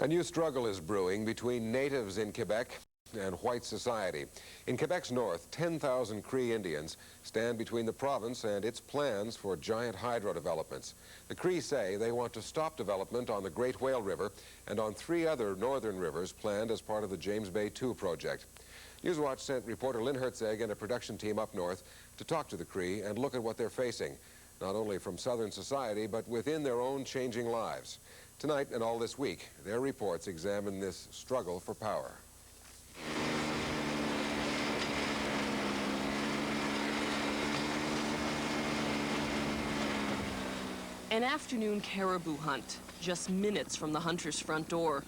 A new struggle is brewing between natives in Quebec and white society. In Quebec's north, 10,000 Cree Indians stand between the province and its plans for giant hydro developments. The Cree say they want to stop development on the Great Whale River and on 3 other northern rivers planned as part of the James Bay 2 project. Newswatch sent reporter Lynn Herzeg and a production team up north to talk to the Cree and look at what they're facing, not only from southern society, but within their own changing lives. Tonight and all this week, their reports examine this struggle for power. An afternoon caribou hunt, just minutes from the hunter's front door.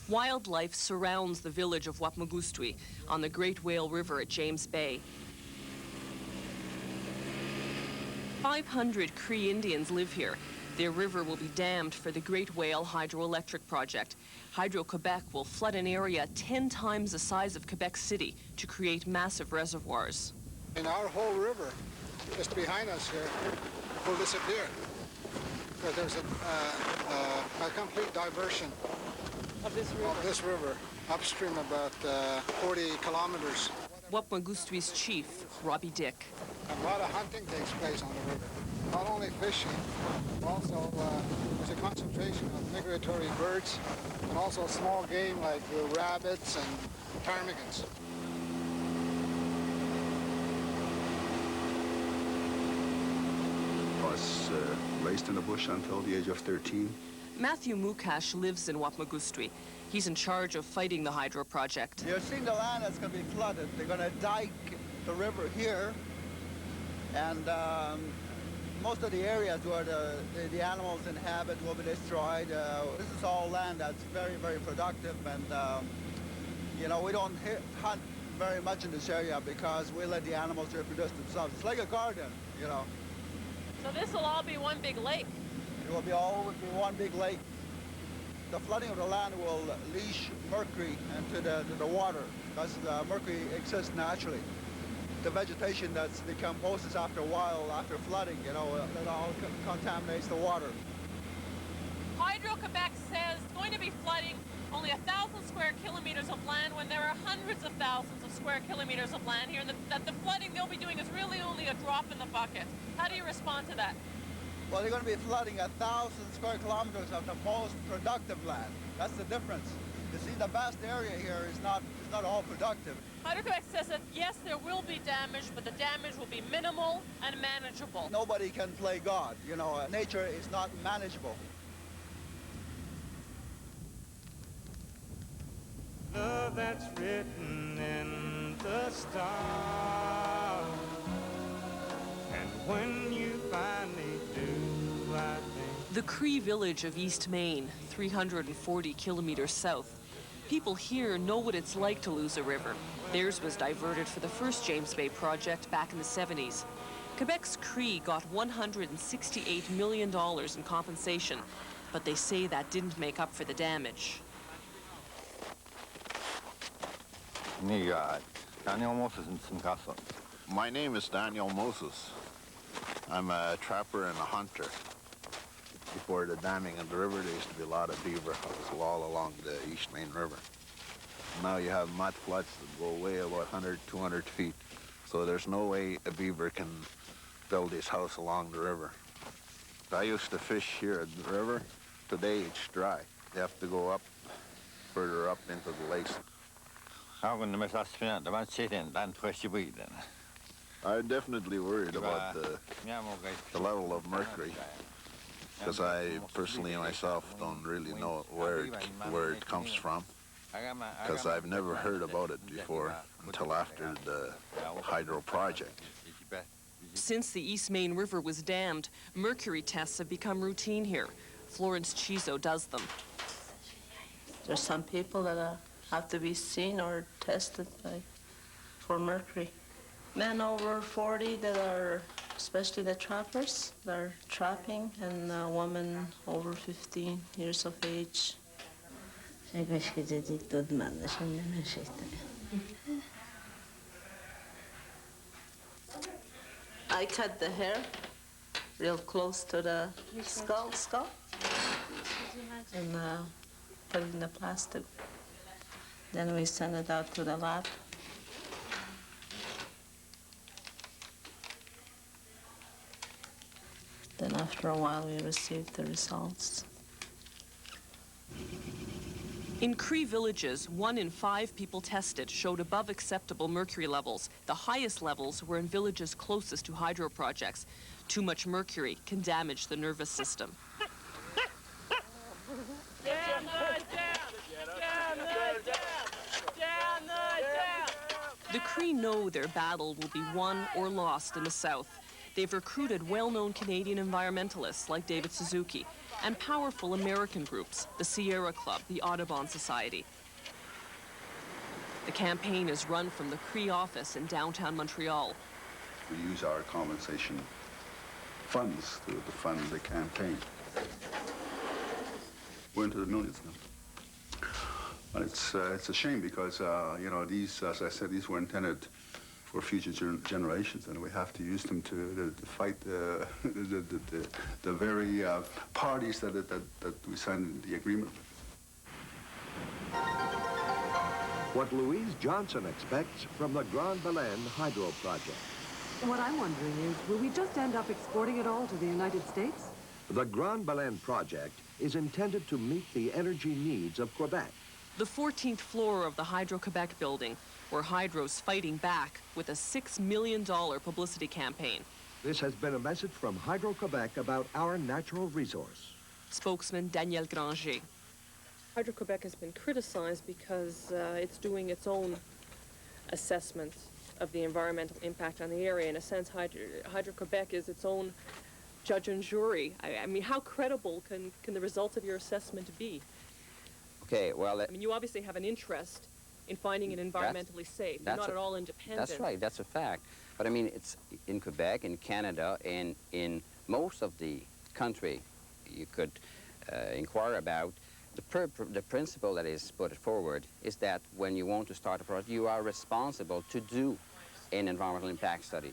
Wildlife surrounds the village of Wapmagustwi on the Great Whale River at James Bay. 500 Cree Indians live here. Their river will be dammed for the Great Whale hydroelectric project. Hydro-Quebec will flood an area 10 times the size of Quebec City to create massive reservoirs. And our whole river, just behind us here, will disappear. Because there's a complete diversion of this river upstream about 40 kilometers. Wapmagustwi's chief, Robbie Dick. A lot of hunting takes place on the river. Not only fishing, also there's a concentration of migratory birds and also small game like rabbits and ptarmigans. I was raised in the bush until the age of 13. Matthew Mukash lives in Wapmagustwi. He's in charge of fighting the hydro project. You're seeing the land that's going to be flooded. They're going to dike the river here, and most of the areas where the animals inhabit will be destroyed. This is all land that's very, very productive, and you know, we don't hunt very much in this area because we let the animals reproduce themselves. It's like a garden, you know. So this will all be one big lake? It will be all one big lake. The flooding of the land will leash mercury into the water because mercury exists naturally. The vegetation that decomposes after a while, after flooding, you know, that all contaminates the water. Hydro-Quebec says it's going to be flooding only 1,000 square kilometers of land when there are hundreds of thousands of square kilometers of land here, and that the flooding they'll be doing is really only a drop in the bucket. How do you respond to that? Well, they're going to be flooding 1,000 square kilometers of the most productive land. That's the difference. You see, the vast area here is not all productive. Hydro-Quebec says that, yes, there will be damage, but the damage will be minimal and manageable. Nobody can play God. You know, nature is not manageable. Love that's written in the stars, and when you finally do, I think. The Cree village of East Main, 340 kilometers south. People here know what it's like to lose a river. Theirs was diverted for the first James Bay project back in the 70s. Quebec's Cree got $168 million in compensation, but they say that didn't make up for the damage. My name is Daniel Moses. I'm a trapper and a hunter. Before the damming of the river, there used to be a lot of beaver all along the East Main River. Now you have mud floods that go way about 100, 200 feet. So there's no way a beaver can build his house along the river. I used to fish here at the river. Today it's dry. You have to go up, further up into the lakes. I'm definitely worried about the level of mercury, because I personally myself don't really know where it comes from, because I've never heard about it before until after the hydro project. Since the East Main River was dammed, mercury tests have become routine here. Florence Chizo does them. There's some people that are have to be seen or tested for mercury. Men over 40 that are, especially the trappers, that are trapping, and women over 15 years of age. I cut the hair real close to the skull, and put it in the plastic. Then we send it out to the lab. Then after a while, we receive the results. In Cree villages, 1 in 5 people tested showed above acceptable mercury levels. The highest levels were in villages closest to hydro projects. Too much mercury can damage the nervous system. The Cree know their battle will be won or lost in the south. They've recruited well-known Canadian environmentalists like David Suzuki and powerful American groups, the Sierra Club, the Audubon Society. The campaign is run from the Cree office in downtown Montreal. We use our compensation funds to fund the campaign. We're into the millions now. And it's a shame because, you know, these, as I said, these were intended for future generations, and we have to use them to fight the very parties that we signed the agreement with. What Louise Johnson expects from the Grand Baleine Hydro Project. What I'm wondering is, will we just end up exporting it all to the United States? The Grand Baleine Project is intended to meet the energy needs of Quebec. The 14th floor of the Hydro-Quebec building, where Hydro's fighting back with a $6 million publicity campaign. This has been a message from Hydro-Quebec about our natural resource. Spokesman Daniel Granger. Hydro-Quebec has been criticized because it's doing its own assessment of the environmental impact on the area. In a sense, Hydro-Quebec is its own judge and jury. I mean, how credible can the results of your assessment be? Okay, well... I mean, you obviously have an interest in finding it environmentally safe. You're not at all independent. That's right, that's a fact. But I mean, it's in Quebec, in Canada, and in most of the country you could inquire about, the principle that is put forward is that when you want to start a project, you are responsible to do an environmental impact study.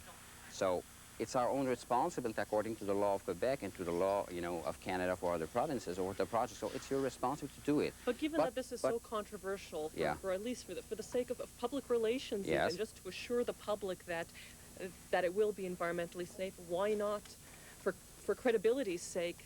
So it's our own responsibility according to the law of Quebec and to the law, you know, of Canada for other provinces or the projects. So it's your responsibility to do it. But given that this is so controversial, for at least for the sake of public relations, even just to assure the public that it will be environmentally safe, why not, for credibility's sake,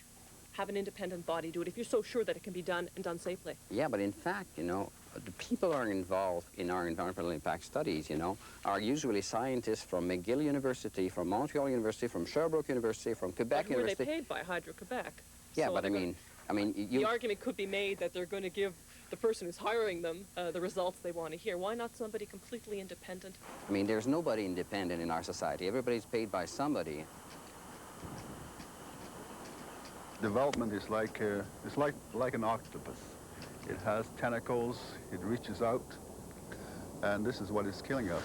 have an independent body do it if you're so sure that it can be done and done safely? Yeah, but in fact, you know, the people who are involved in our environmental impact studies, you know, are usually scientists from McGill University, from Montreal University, from Sherbrooke University, from Quebec University. Were they paid by Hydro-Quebec? Yeah, so but I mean, the argument could be made that they're going to give the person who's hiring them the results they want to hear. Why not somebody completely independent? I mean, there's nobody independent in our society. Everybody's paid by somebody. Development is like an octopus. It has tentacles, it reaches out, and this is what is killing us.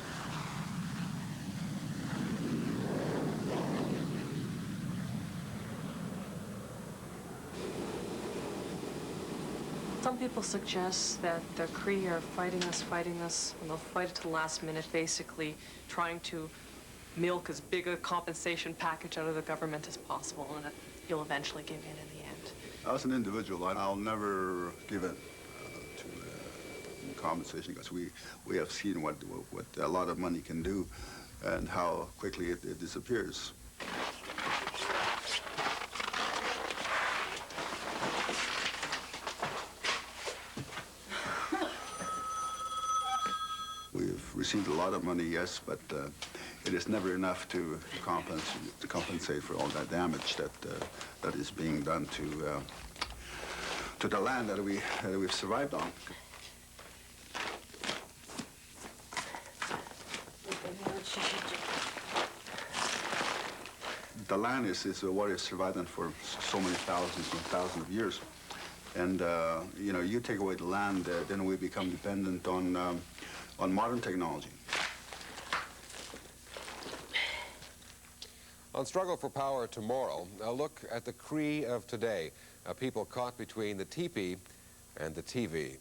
Some people suggest that the Cree are fighting us, and they'll fight it to the last minute, basically trying to milk as big a compensation package out of the government as possible, and that you'll eventually give in the end. As an individual, I'll never give in to compensation, because we have seen what a lot of money can do and how quickly it disappears. We've received a lot of money, yes, but it is never enough to compensate for all that damage that is being done to the land that we've survived on. The land is what is survived on for so many thousands and thousands of years. And, you know, you take away the land, then we become dependent on modern technology. On Struggle for Power tomorrow, a look at the Cree of today, a people caught between the teepee and the TV.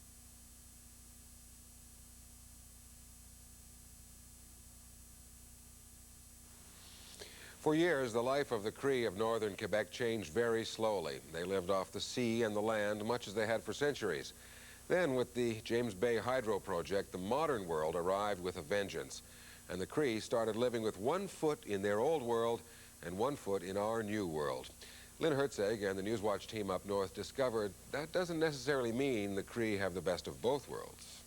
For years, the life of the Cree of Northern Quebec changed very slowly. They lived off the sea and the land, much as they had for centuries. Then, with the James Bay Hydro project, the modern world arrived with a vengeance, and the Cree started living with 1 foot in their old world and 1 foot in our new world. Lynn Herzeg and the Newswatch team up north discovered that doesn't necessarily mean the Cree have the best of both worlds.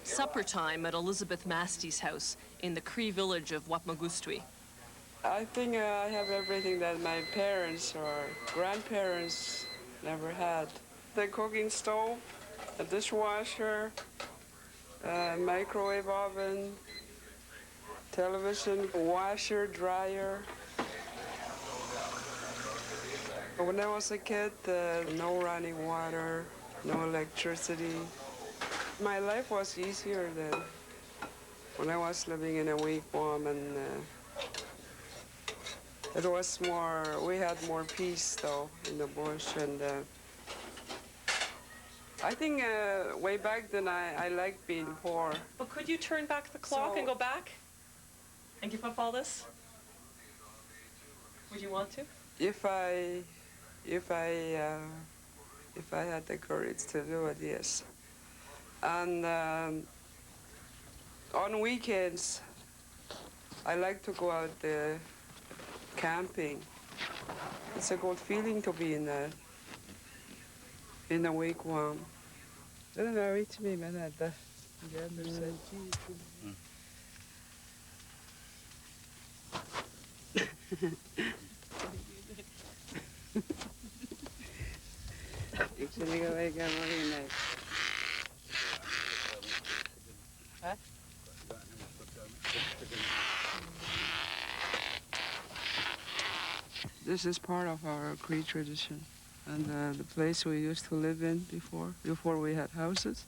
Supper time at Elizabeth Masty's house in the Cree village of Wapmagustwi. I think I have everything that my parents or grandparents never had. The cooking stove, a dishwasher, a microwave oven, television, washer, dryer. When I was a kid, no running water, no electricity. My life was easier than when I was living in a wigwam, and it was more, we had more peace though in the bush, and I think way back then I liked being poor. But could you turn back the clock and go back and give up all this? Would you want to? If I had the courage to do it, yes. And on weekends, I like to go out camping. It's a good feeling to be in a wigwam. This is part of our Cree tradition, and the place we used to live in before we had houses,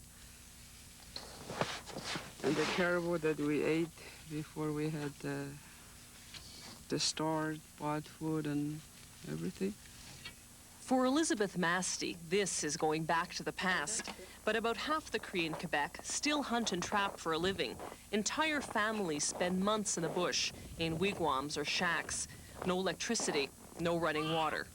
and the caribou that we ate before we had the store, bought food and everything. For Elizabeth Masty, this is going back to the past. But about half the Cree in Quebec still hunt and trap for a living. Entire families spend months in the bush, in wigwams or shacks. No electricity, no running water.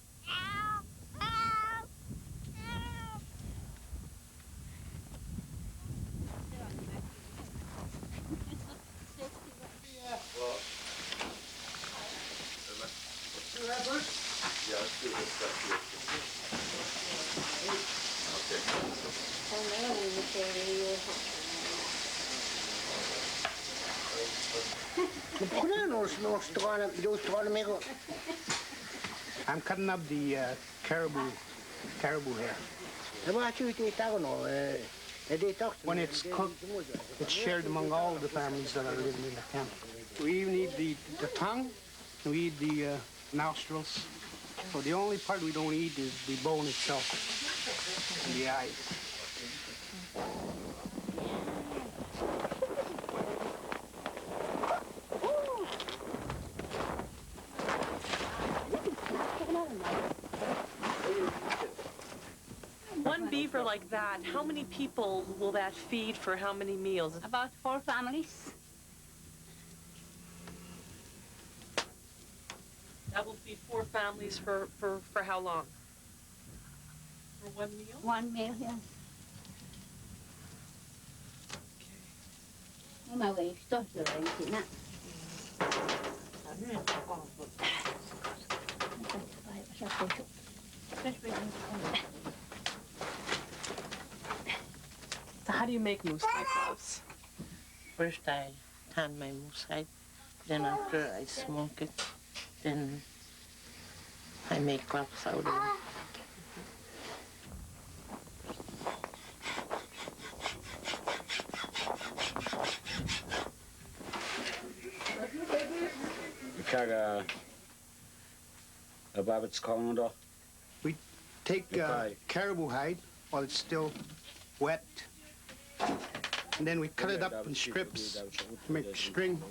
I'm cutting up the caribou hair. When it's cooked, it's shared among all the families that are living in the camp. We even eat the tongue, we eat the nostrils. So the only part we don't eat is the bone itself and the eyes. One beaver like that, how many people will that feed for how many meals? About 4 families. That will feed 4 families for how long? For 1 meal? 1 meal, yes. How do you make moose hide gloves? First I tan my moose hide, then after I smoke it, then I make gloves out of it. We take caribou hide while it's still wet, and then we cut it up in strips to make string.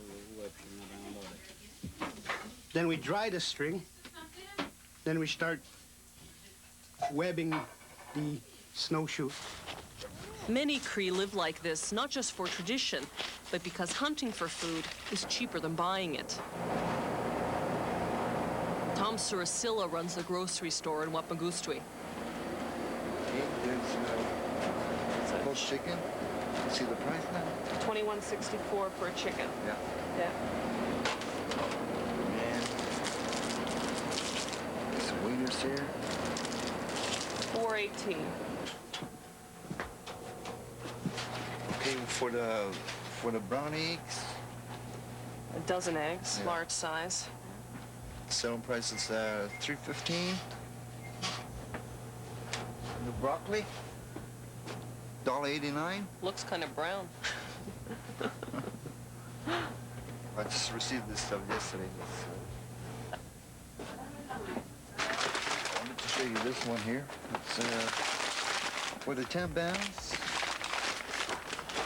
Then we dry the string. Then we start webbing the snowshoe. Many Cree live like this, not just for tradition, but because hunting for food is cheaper than buying it. Tom Surasilla runs the grocery store in Wapagustui. Cooked chicken. See the price now? $21.64 for a chicken. Yeah. Yeah. And some wieners here. $4.18. Okay, for the brown eggs. A dozen eggs, Yeah. large size. Selling price is $3.15. The broccoli, $1.89. Looks kind of brown. I just received this stuff yesterday. I wanted to show you this one here. It's for the 10 pounds.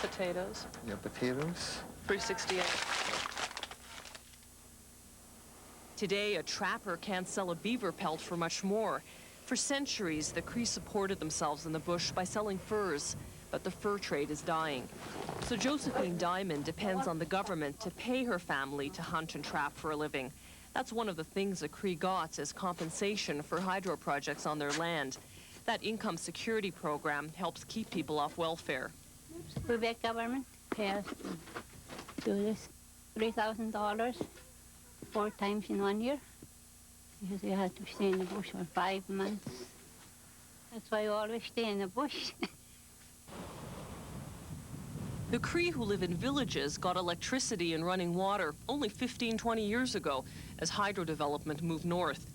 Potatoes. Yeah, potatoes. $3.68. Today, a trapper can't sell a beaver pelt for much more. For centuries, the Cree supported themselves in the bush by selling furs, but the fur trade is dying. So Josephine Diamond depends on the government to pay her family to hunt and trap for a living. That's one of the things the Cree got as compensation for hydro projects on their land. That income security program helps keep people off welfare. Quebec government pays to do this $3,000 4 times in 1 year, because you have to stay in the bush for 5 months. That's why you always stay in the bush. The Cree who live in villages got electricity and running water only 15, 20 years ago as hydro development moved north.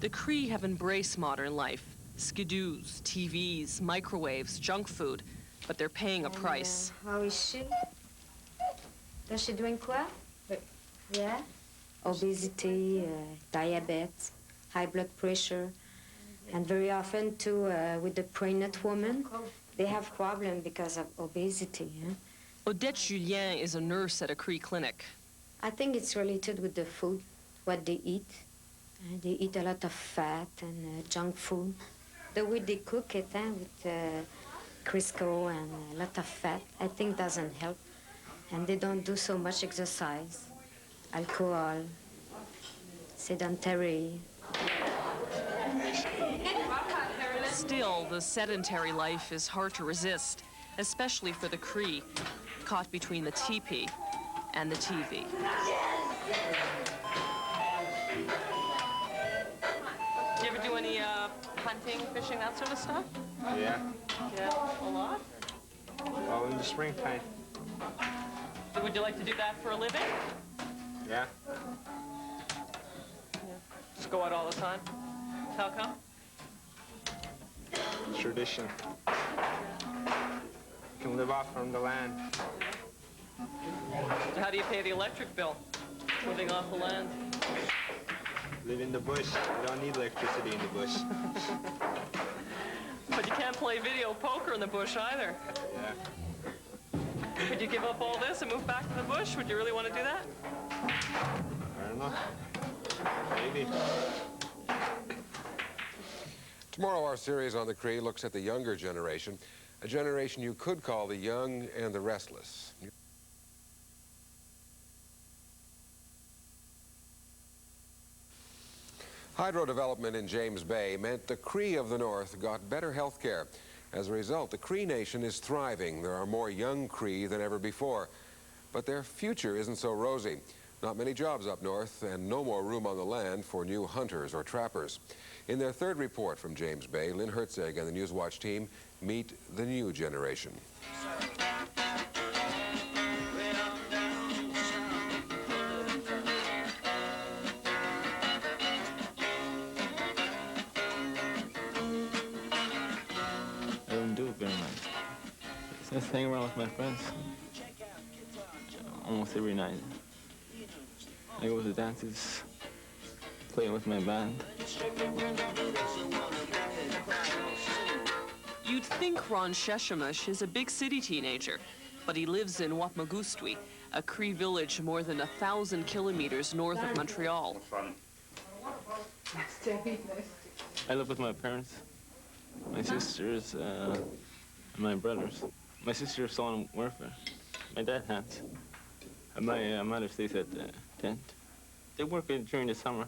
The Cree have embraced modern life. Skidoos, TVs, microwaves, junk food, but they're paying a price. How is she? Does she doing quoi? Yeah. Obesity, diabetes, high blood pressure, and very often too with the pregnant woman, they have problem because of obesity. Odette Julien is a nurse at a Cree clinic. I think it's related with the food, what they eat. They eat a lot of fat and junk food. The way they cook it with Crisco and a lot of fat, I think doesn't help. And they don't do so much exercise. Alcohol, sedentary. Still, the sedentary life is hard to resist, especially for the Cree, caught between the teepee and the TV. Do you ever do any hunting, fishing, that sort of stuff? Yeah. Yeah, a lot? Well, in the springtime. So would you like to do that for a living? Yeah. Just go out all the time? How come? Tradition. You can live off from the land. So how do you pay the electric bill? Living off the land? Live in the bush. You don't need electricity in the bush. But you can't play video poker in the bush either. Yeah. Could you give up all this and move back to the bush? Would you really want to do that? I don't know. Maybe. Tomorrow, our series on the Cree looks at the younger generation, a generation you could call the young and the restless. Hydro development in James Bay meant the Cree of the North got better health care. As a result, the Cree nation is thriving. There are more young Cree than ever before. But their future isn't so rosy. Not many jobs up north and no more room on the land for new hunters or trappers. In their third report from James Bay, Lynn Herzeg and the Newswatch team meet the new generation. Just hang around with my friends almost every night. I go to dances, playing with my band. You'd think Ron Sheshemush is a big city teenager, but he lives in Wapmagustwi, a Cree village more than 1,000 kilometers north of Montreal. I live with my parents, my sisters, and my brothers. My sister's still on welfare. My dad has. And my mother stays at the tent. They work during the summer,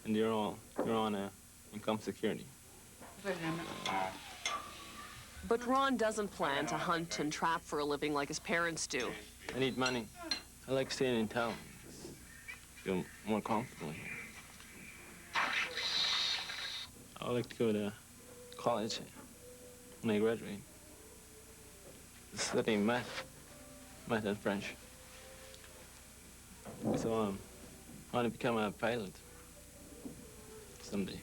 and they're on income security. But Ron doesn't plan to hunt and trap for a living like his parents do. I need money. I like staying in town. I feel more comfortable here. I would like to go to college when I graduate. Studying math and French. So I want to become a pilot someday.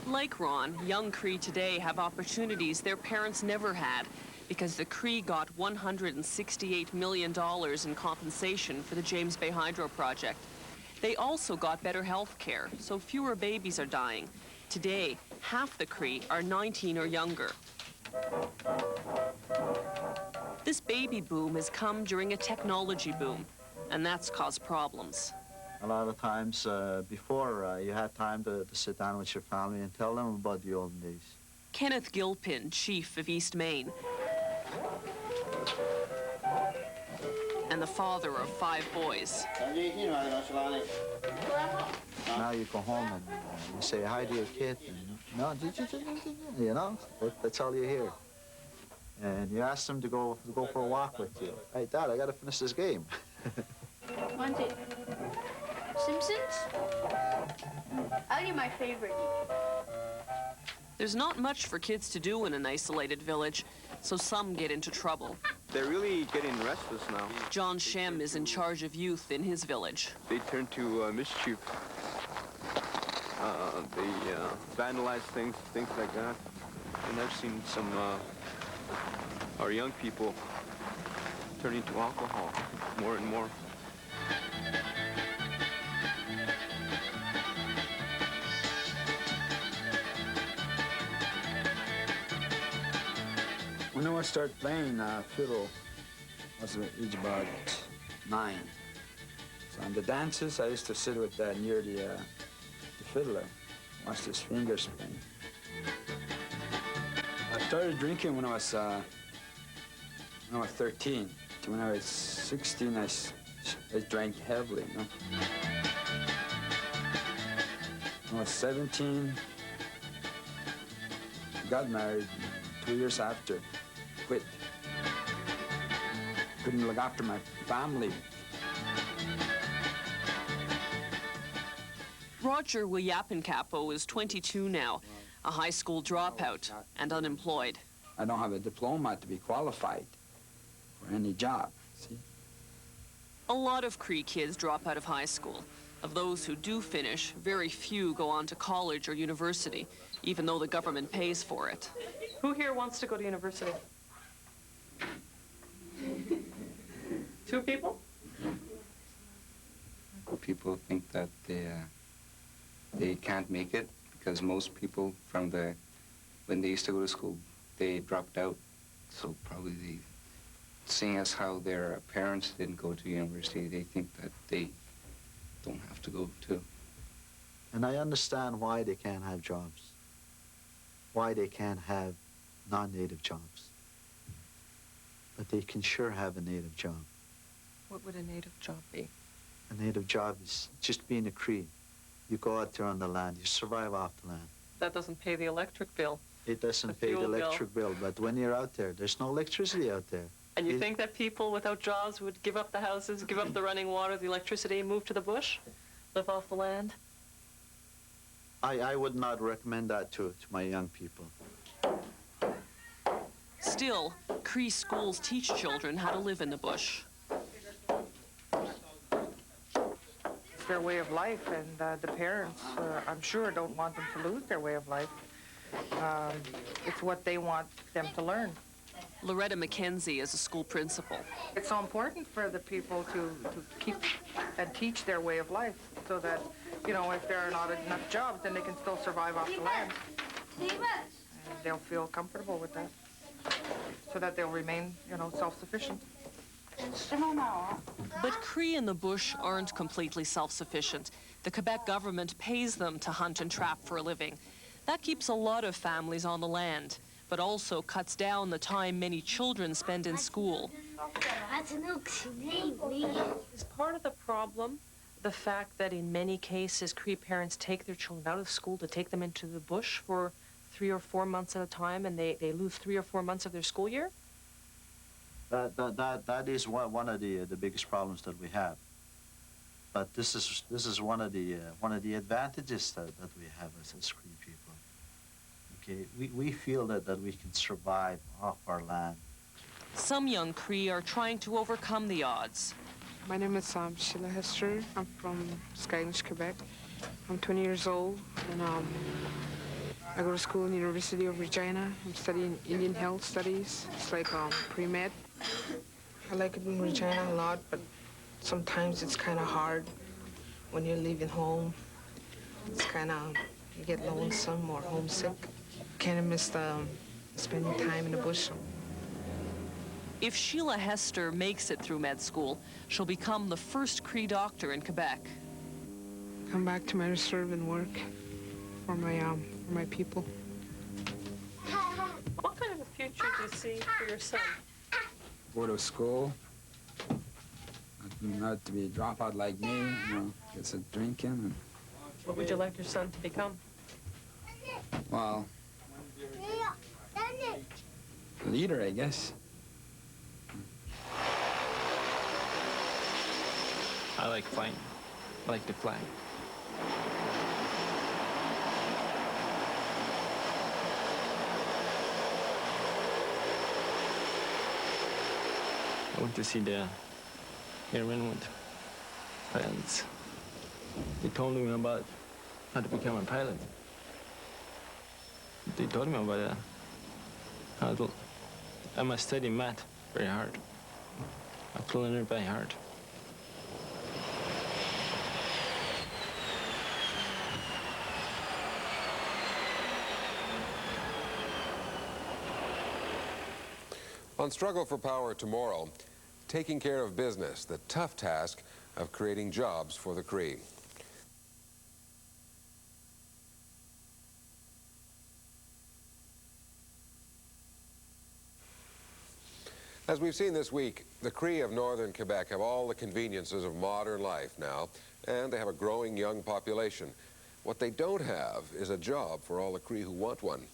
Like Ron, young Cree today have opportunities their parents never had because the Cree got $168 million in compensation for the James Bay Hydro project. They also got better health care, so fewer babies are dying. Today, half the Cree are 19 or younger. This baby boom has come during a technology boom, and that's caused problems. A lot of times before, you had time to sit down with your family and tell them about the olden days. Kenneth Gilpin, chief of East Main, and the father of 5 boys. Now you go home and you say hi to your kid, and you know, that's all you hear. And you ask them to go for a walk with you. Hey, Dad, I got to finish this game. Simpsons? I'll get my favorite. There's not much for kids to do in an isolated village, so some get into trouble. They're really getting restless now. John Shem is in charge of youth in his village. They turn to mischief. They vandalize things like that. And I've seen some our young people turning to alcohol more and more. When I started playing fiddle, I was age about 9. So on the dances, I used to sit with near the fiddler, watch his fingers playing. I started drinking when I was 13. When I was 16, I drank heavily. You know? When I was 17, got married. 2 years after, quit. Couldn't look after my family. Roger Wiyapenkapo is 22 now, a high school dropout and unemployed. I don't have a diploma to be qualified for any job, see? A lot of Cree kids drop out of high school. Of those who do finish, very few go on to college or university, even though the government pays for it. Who here wants to go to university? 2 people? People think that they can't make it because most people when they used to go to school, they dropped out. So probably seeing as how their parents didn't go to university, they think that they don't have to go too. And I understand why they can't have jobs, why they can't have non-native jobs. But they can sure have a native job. What would a native job be? A native job is just being a Cree. You go out there on the land, you survive off the land. That doesn't pay the electric bill. It doesn't pay the electric bill, but when you're out there, there's no electricity out there. And you think that people without jobs would give up the houses, give up the running water, the electricity, and move to the bush? Live off the land? I would not recommend that to my young people. Still, Cree schools teach children how to live in the bush. It's their way of life, and the parents, I'm sure, don't want them to lose their way of life. It's what they want them to learn. Loretta McKenzie is a school principal. It's so important for the people to keep and teach their way of life so that, you know, if there are not enough jobs, then they can still survive off the land. And they'll feel comfortable with that so that they'll remain, you know, self-sufficient. But Cree in the bush aren't completely self-sufficient. The Quebec government pays them to hunt and trap for a living. That keeps a lot of families on the land, but also cuts down the time many children spend in school. Is part of the problem the fact that in many cases Cree parents take their children out of school to take them into the bush for 3 or 4 months at a time, and they lose 3 or 4 months of their school year? That is one of the biggest problems that we have. But this is one of the advantages that we have as Cree people. Okay, we feel that we can survive off our land. Some young Cree are trying to overcome the odds. My name is Sheila Hester. I'm from Skylish, Quebec. I'm 20 years old, and I go to school in the University of Regina. I'm studying Indian health studies. It's like pre-med. I like it in Regina a lot, but sometimes it's kind of hard when you're leaving home. It's kind of, you get lonesome or homesick. Kind of miss spending time in the bush. If Sheila Hester makes it through med school, she'll become the first Cree doctor in Quebec. Come back to my reserve and work for my people. What kind of a future do you see for your son? Go to school, not to be a dropout like me, you know, get some drinking. And, What would you like your son to become? well, a leader, I guess. I like flying. I like to fly. I went to see the airmen with pilots. They told me about how to become a pilot. They told me about how to, I must study math very hard. I have to learn it by heart. On Struggle for Power tomorrow, taking care of business, the tough task of creating jobs for the Cree. As we've seen this week, the Cree of Northern Quebec have all the conveniences of modern life now, and they have a growing young population. What they don't have is a job for all the Cree who want one.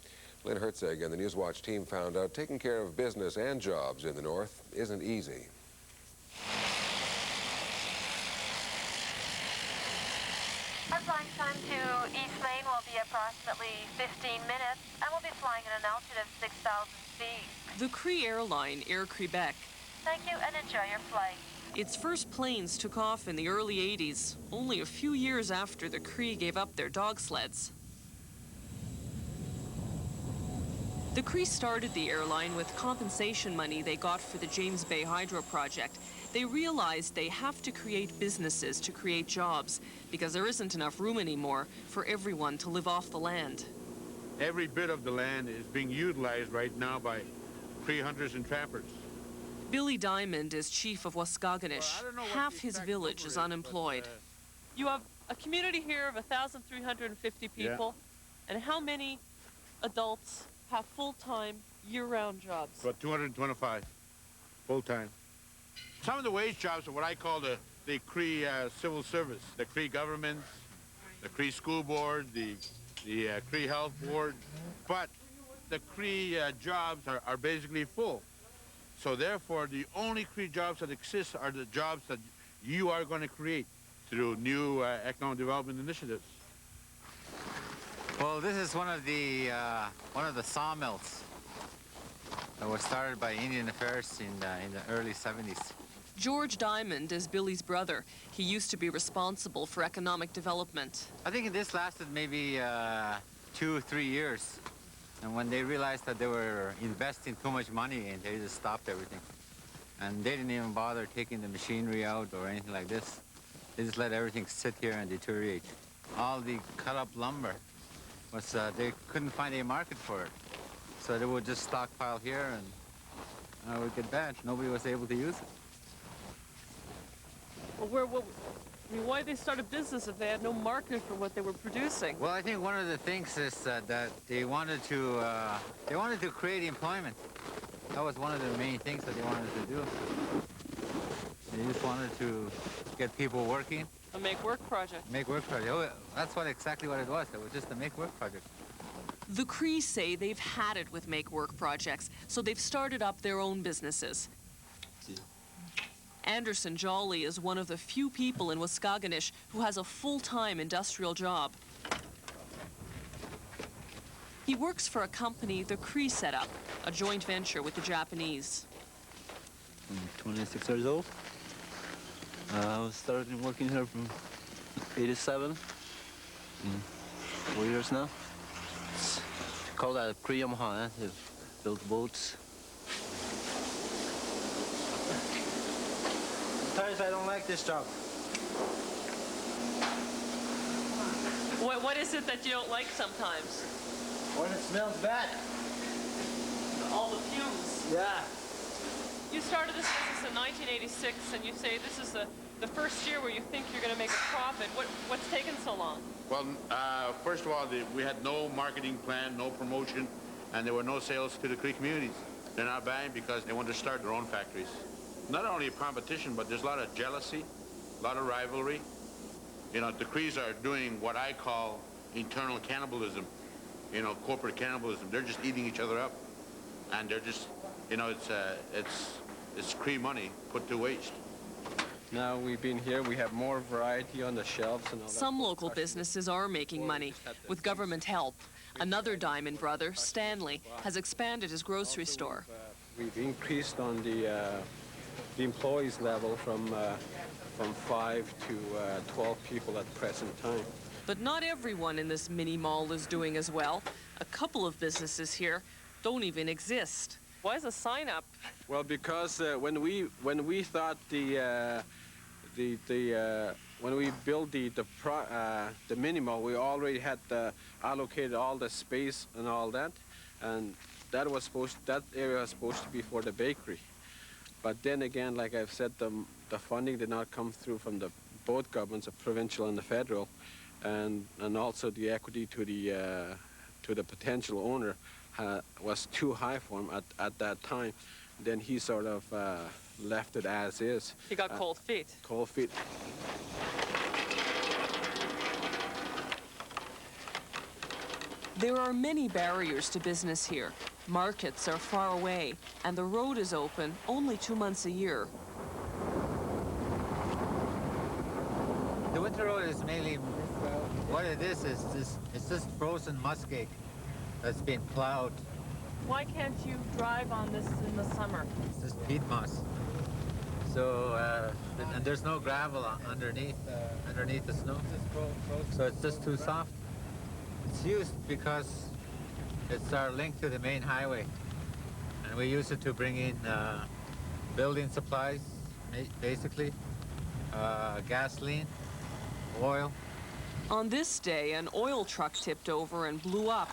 Lynn Herzeg and the Newswatch team found out taking care of business and jobs in the North isn't easy. Our flying time to East Lane will be approximately 15 minutes, and we'll be flying at an altitude of 6,000 feet. The Cree airline, Air Quebec. Thank you, and enjoy your flight. Its first planes took off in the early 80s, only a few years after the Cree gave up their dog sleds. The Cree started the airline with compensation money they got for the James Bay hydro project. They realized they have to create businesses to create jobs because there isn't enough room anymore for everyone to live off the land. Every bit of the land is being utilized right now by Cree hunters and trappers. Billy Diamond is chief of Waskaganish. Half his village is unemployed. You have a community here of 1,350 people, and how many adults have full-time, year-round jobs? About 225 full-time. Some of the wage jobs are what I call the Cree civil service, the Cree government, the Cree school board, the Cree health board. But the Cree jobs are basically full. So therefore, the only Cree jobs that exist are the jobs that you are going to create through new economic development initiatives. Well, this is one of the sawmills that was started by Indian Affairs in the early 70s. George Diamond is Billy's brother. He used to be responsible for economic development. I think this lasted maybe 2 or 3 years. And when they realized that they were investing too much money, and they just stopped everything. And they didn't even bother taking the machinery out or anything like this. They just let everything sit here and deteriorate. All the cut-up lumber was, they couldn't find a market for it. So they would just stockpile here, and it would get bad. Nobody was able to use it. Well, I mean, why did they start a business if they had no market for what they were producing? Well, I think one of the things is that they wanted to create employment. That was one of the main things that they wanted to do. They just wanted to get people working. A make-work project. Make-work project. Oh, that's exactly what it was. It was just a make-work project. The Cree say they've had it with make-work projects, so they've started up their own businesses. Anderson Jolly is one of the few people in Waskaganish who has a full-time industrial job. He works for a company the Cree set up, a joint venture with the Japanese. I'm 26 years old. I started working here from 87. 4 years now. It's called a Cree of James Bay. They build boats. Sometimes I don't like this job. What is it that you don't like sometimes? When it smells bad. All the fumes. Yeah. You started this business in 1986, and you say this is the first year where you think you're going to make a profit. What's taken so long? Well, first of all, we had no marketing plan, no promotion, and there were no sales to the Cree communities. They're not buying because they want to start their own factories. Not only a competition, but there's a lot of jealousy, a lot of rivalry. You know, the Crees are doing what I call internal cannibalism, you know, corporate cannibalism. They're just eating each other up. And they're just, you know, it's Cree money put to waste. Now we've been here, we have more variety on the shelves and all that. Some local businesses are making money with government help. Another Diamond brother, Stanley, has expanded his grocery store. We've increased on the employees level from 5 to 12 people at the present time. But not everyone in this mini mall is doing as well. A couple of businesses here don't even exist. Why is a sign up? Well, because when we thought when we built the mini mall, we already had allocated all the space and all that, and that area was supposed to be for the bakery. But then again, like I've said, the funding did not come through from both governments, the provincial and the federal, and also the equity to the potential owner was too high for him at that time. Then he sort of left it as is. He got cold feet. Cold feet. There are many barriers to business here. Markets are far away, and the road is open only 2 months a year. The winter road is mainly, what it is it's just frozen muskeg that's been plowed. Why can't you drive on this in the summer? It's just peat moss. So, and there's no gravel underneath the snow. So it's just too soft. It's used because it's our link to the main highway. And we use it to bring in building supplies, basically, gasoline, oil. On this day, an oil truck tipped over and blew up.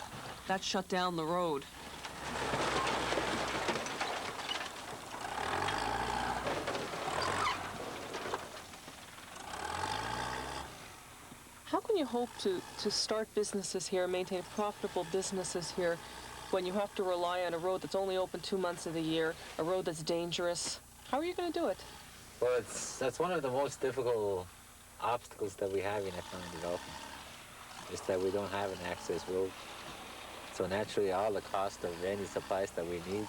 That shut down the road. How can you hope to start businesses here, maintain profitable businesses here, when you have to rely on a road that's only open 2 months of the year, a road that's dangerous? How are you going to do it? Well, that's one of the most difficult obstacles that we have in economic development, is that we don't have an access road. So naturally, all the cost of any supplies that we need,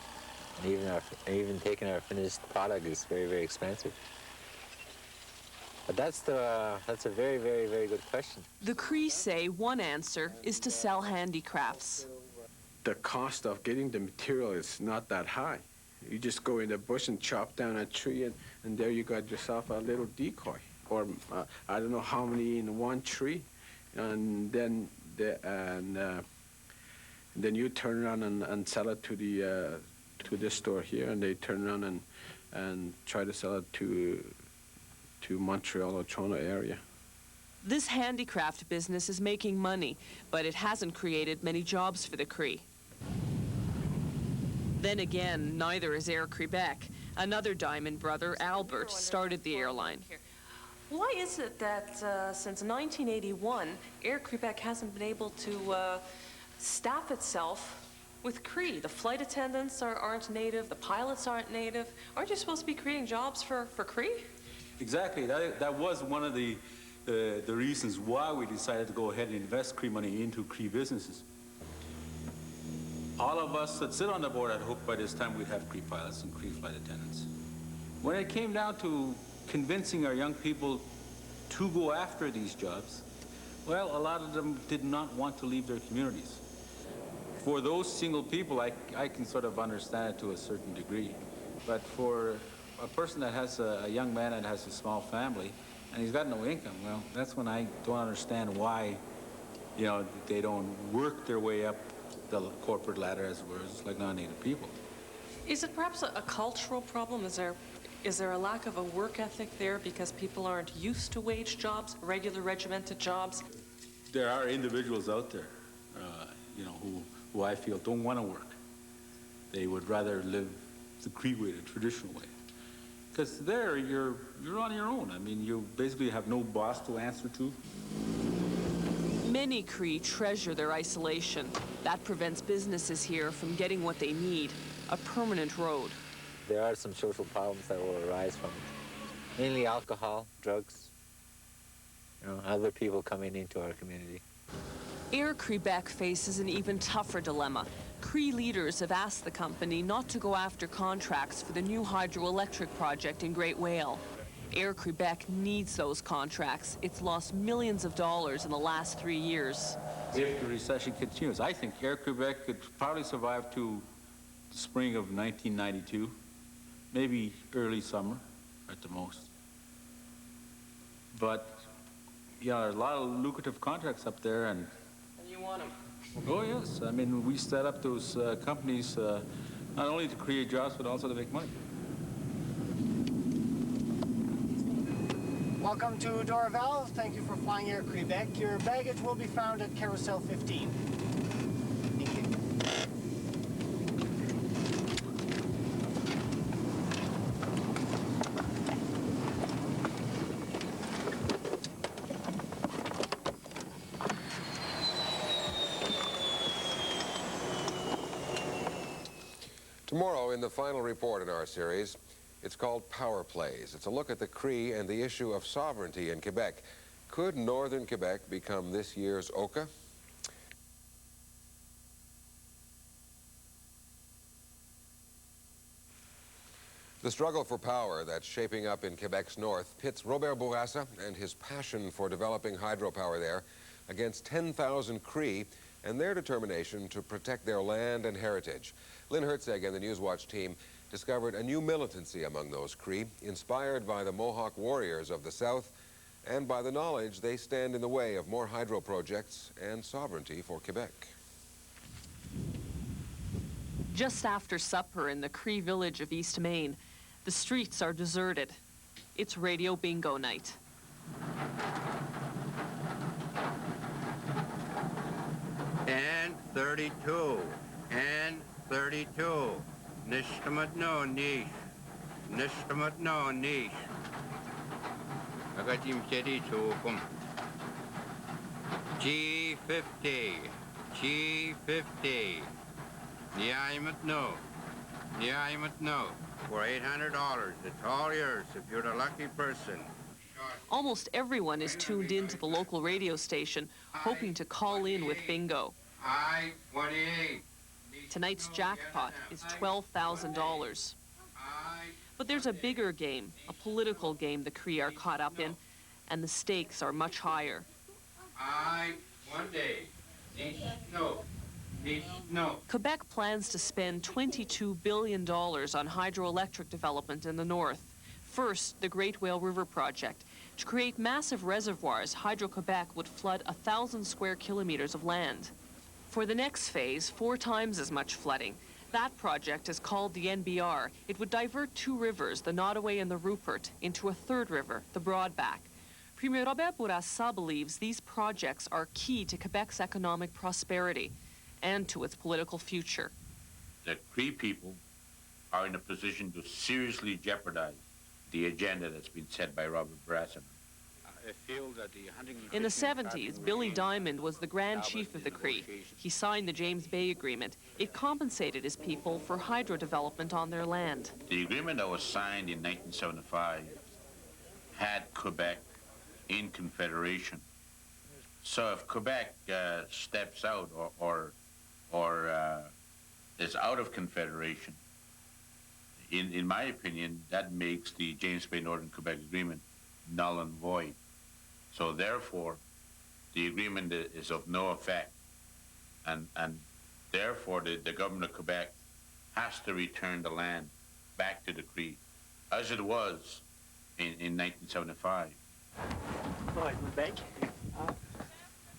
and even taking our finished product is very, very expensive. But that's a very, very, very good question. The Cree say one answer is to sell handicrafts. The cost of getting the material is not that high. You just go in the bush and chop down a tree, and there you got yourself a little decoy, or I don't know how many in one tree, and then Then you turn around and sell it to this store here, and they turn around and try to sell it to Montreal or Toronto area. This handicraft business is making money, but it hasn't created many jobs for the Cree. Then again, neither is Air Quebec. Another diamond brother, Albert, started the airline. Why is it that since 1981, Air Quebec hasn't been able to staff itself with Cree? The flight attendants aren't native, the pilots aren't native. Aren't you supposed to be creating jobs for Cree? Exactly. That was one of the reasons why we decided to go ahead and invest Cree money into Cree businesses. All of us that sit on the board had hoped by this time we'd have Cree pilots and Cree flight attendants. When it came down to convincing our young people to go after these jobs, well, a lot of them did not want to leave their communities. For those single people, I can sort of understand it to a certain degree. But for a person that has a young man that has a small family, and he's got no income, well, that's when I don't understand why, you know, they don't work their way up the corporate ladder, as it were, just like non-native people. Is it perhaps a cultural problem? Is there a lack of a work ethic there because people aren't used to wage jobs, regular regimented jobs? There are individuals out there, you know, who I feel don't want to work. They would rather live the Cree way, the traditional way. Because there, you're on your own. I mean, you basically have no boss to answer to. Many Cree treasure their isolation. That prevents businesses here from getting what they need, a permanent road. There are some social problems that will arise from it. Mainly alcohol, drugs, you know, other people coming into our community. Air Quebec faces an even tougher dilemma. Cree leaders have asked the company not to go after contracts for the new hydroelectric project in Great Whale. Air Quebec needs those contracts. It's lost millions of dollars in the last 3 years. If the recession continues, I think Air Quebec could probably survive to the spring of 1992, maybe early summer at the most. But, yeah, there are a lot of lucrative contracts up there, and you want them? Oh, yes. I mean, we set up those companies not only to create jobs, but also to make money. Welcome to Dorval. Thank you for flying Air Quebec. Your baggage will be found at Carousel 15. Thank you. Tomorrow, in the final report in our series, it's called Power Plays. It's a look at the Cree and the issue of sovereignty in Quebec. Could Northern Quebec become this year's Oka? The struggle for power that's shaping up in Quebec's north pits Robert Bourassa and his passion for developing hydropower there against 10,000 Cree and their determination to protect their land and heritage. Lynn Herzeg and the Newswatch team discovered a new militancy among those Cree, inspired by the Mohawk warriors of the South and by the knowledge they stand in the way of more hydro projects and sovereignty for Quebec. Just after supper in the Cree village of East Main, the streets are deserted. It's radio bingo night. And 32. And 32. Nishtamat no niche. Nishtamat no niche. Agatim City to G50. G50. Niaimat no. Niaimat no. For $800. It's all yours if you're the lucky person. Almost everyone is tuned in to the local radio station, hoping to call in with bingo. I-28. Tonight's jackpot is $12,000. But there's a bigger game, a political game the Cree are caught up in, and the stakes are much higher. One day. No. No. Quebec plans to spend $22 billion on hydroelectric development in the north. First, the Great Whale River project. To create massive reservoirs, Hydro-Quebec would flood 1,000 square kilometers of land. For the next phase, 4 times as much flooding. That project is called the NBR. It would divert 2 rivers, the Nottoway and the Rupert, into a 3rd river, the Broadback. Premier Robert Bourassa believes these projects are key to Quebec's economic prosperity and to its political future. The Cree people are in a position to seriously jeopardize the agenda that's been set by Robert Bourassa. I feel that the hunting and In the fishing 70s, Billy Diamond was the Grand Chief of the Cree. He signed the James Bay Agreement. It compensated his people for hydro development on their land. The agreement that was signed in 1975 had Quebec in Confederation. So if Quebec steps out or is out of Confederation, in my opinion, that makes the James Bay Northern Quebec Agreement null and void. So therefore, the agreement is of no effect. And therefore, the government of Quebec has to return the land back to the Cree, as it was in 1975.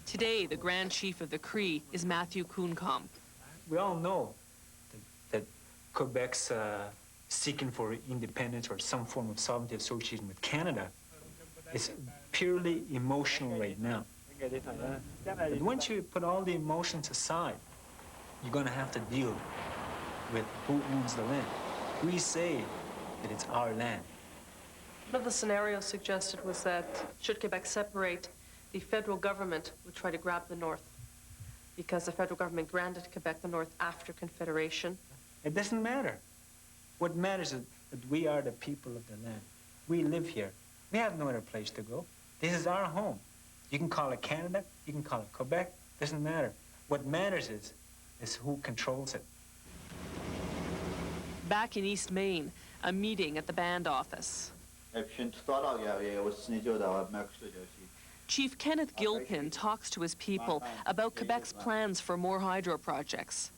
Today, the Grand Chief of the Cree is Matthew Kuncombe. We all know that Quebec's seeking for independence or some form of sovereignty association with Canada is purely emotional right now. But once you put all the emotions aside, you're going to have to deal with who owns the land. We say that it's our land. One of the scenarios suggested was that should Quebec separate, the federal government would try to grab the North because the federal government granted Quebec the North after Confederation. It doesn't matter. What matters is that we are the people of the land. We live here. We have no other place to go. This is our home. You can call it Canada, you can call it Quebec, doesn't matter. What matters is who controls it. Back in East Maine, a meeting at the band office. Chief Kenneth Gilpin talks to his people about Quebec's plans for more hydro projects.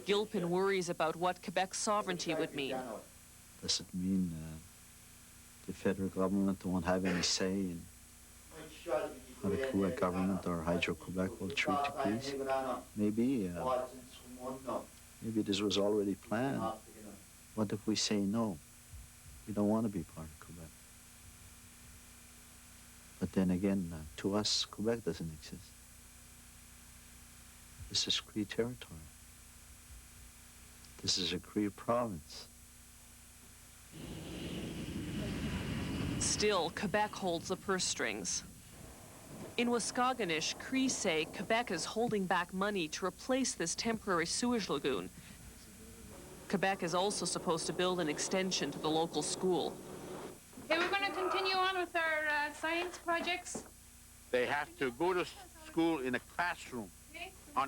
Gilpin worries about what Quebec's sovereignty would mean. Does it mean the federal government won't have any say in how the Quebec government or Hydro-Quebec will treat the Crees? Maybe this was already planned. What if we say no? We don't want to be part of Quebec. But then again, to us, Quebec doesn't exist. This is Cree territory. This is a Cree province. Still, Quebec holds the purse strings. In Waskaganish, Cree say Quebec is holding back money to replace this temporary sewage lagoon. Quebec is also supposed to build an extension to the local school. Okay, we're going to continue on with our science projects. They have to go to school in a classroom,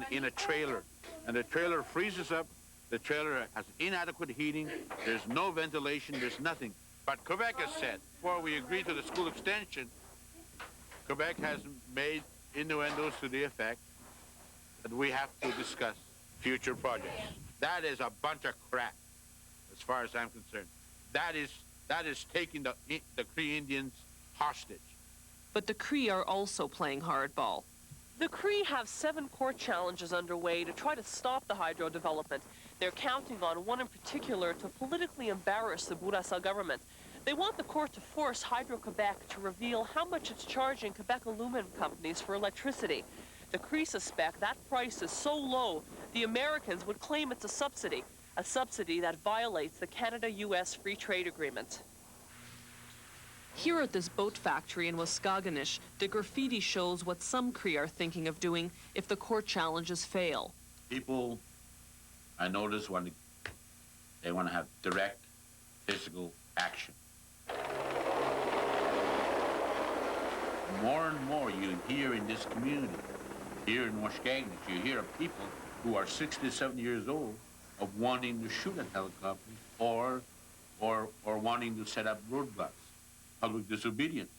in a trailer, and the trailer freezes up. The trailer has inadequate heating. There's no ventilation. There's nothing. But Quebec has said, before we agree to the school extension, Quebec has made innuendos to the effect that we have to discuss future projects. That is a bunch of crap, as far as I'm concerned. That is taking the Cree Indians hostage. But the Cree are also playing hardball. The Cree have 7 court challenges underway to try to stop the hydro development. They're counting on one in particular to politically embarrass the Bourassa government. They want the court to force Hydro-Quebec to reveal how much it's charging Quebec aluminum companies for electricity. The Cree suspect that price is so low, the Americans would claim it's a subsidy that violates the Canada-US Free Trade Agreement. Here at this boat factory in Waskaganish, the graffiti shows what some Cree are thinking of doing if the court challenges fail. People, I notice, they want to have direct physical action. More and more you hear in this community, here in Waskaganish, you hear of people who are 67 years old of wanting to shoot at helicopters or wanting to set up roadblocks. Public disobedience.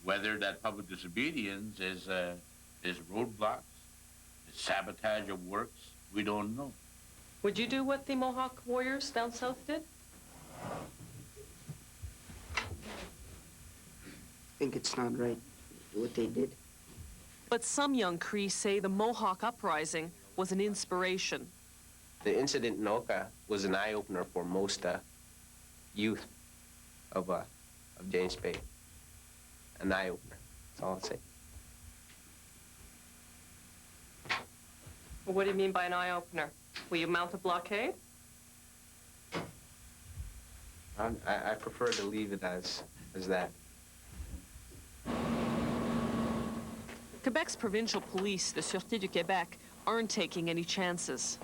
Whether that public disobedience is roadblocks, is sabotage of works, we don't know. Would you do what the Mohawk warriors down south did? I think it's not right what they did. But some young Cree say the Mohawk uprising was an inspiration. The incident in Oka was an eye-opener for most youth of James Bay. An eye-opener, that's all I'll say. What do you mean by an eye-opener? Will you mount a blockade? I prefer to leave it as that. Quebec's provincial police, the Sûreté du Québec, aren't taking any chances.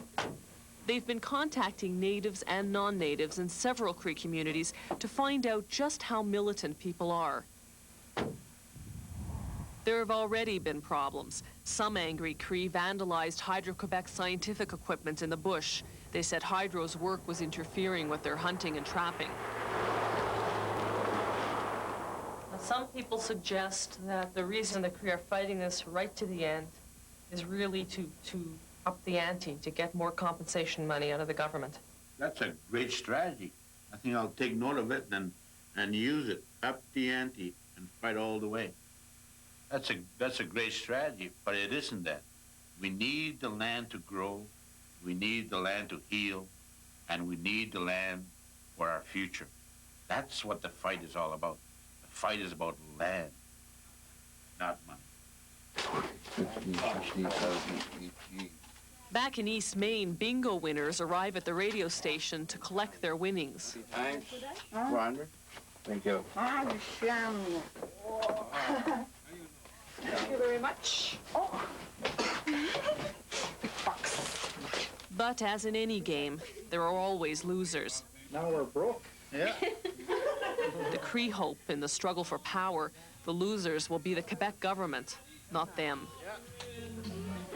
They've been contacting natives and non-natives in several Cree communities to find out just how militant people are. There have already been problems. Some angry Cree vandalized Hydro-Quebec scientific equipment in the bush. They said Hydro's work was interfering with their hunting and trapping. Some people suggest that the reason the Cree are fighting this right to the end is really to up the ante, to get more compensation money out of the government. That's a great strategy. I think I'll take note of it and use it, up the ante, and fight all the way. That's a great strategy, but it isn't that. We need the land to grow, we need the land to heal, and we need the land for our future. That's what the fight is all about. The fight is about land, not money. Back in East Maine, bingo winners arrive at the radio station to collect their winnings. 400. Thank you. Thank you very much. Oh. But as in any game, there are always losers. Now we're broke. Yeah. The Cree hope in the struggle for power, the losers will be the Quebec government, not them.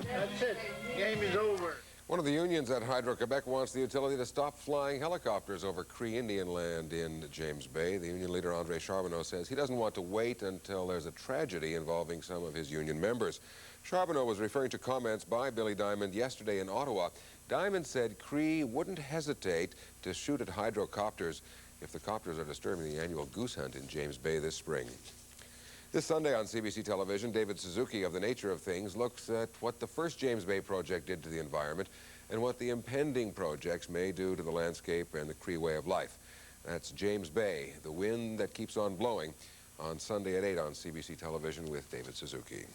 That's it. Game is over. One of the unions at Hydro-Quebec wants the utility to stop flying helicopters over Cree Indian land in James Bay. The union leader, Andre Charbonneau, says he doesn't want to wait until there's a tragedy involving some of his union members. Charbonneau was referring to comments by Billy Diamond yesterday in Ottawa. Diamond said Cree wouldn't hesitate to shoot at hydrocopters if the copters are disturbing the annual goose hunt in James Bay this spring. This Sunday on CBC television, David Suzuki of The Nature of Things looks at what the first James Bay project did to the environment and what the impending projects may do to the landscape and the Cree way of life. That's James Bay, the wind that keeps on blowing, on Sunday at 8 on CBC television with David Suzuki.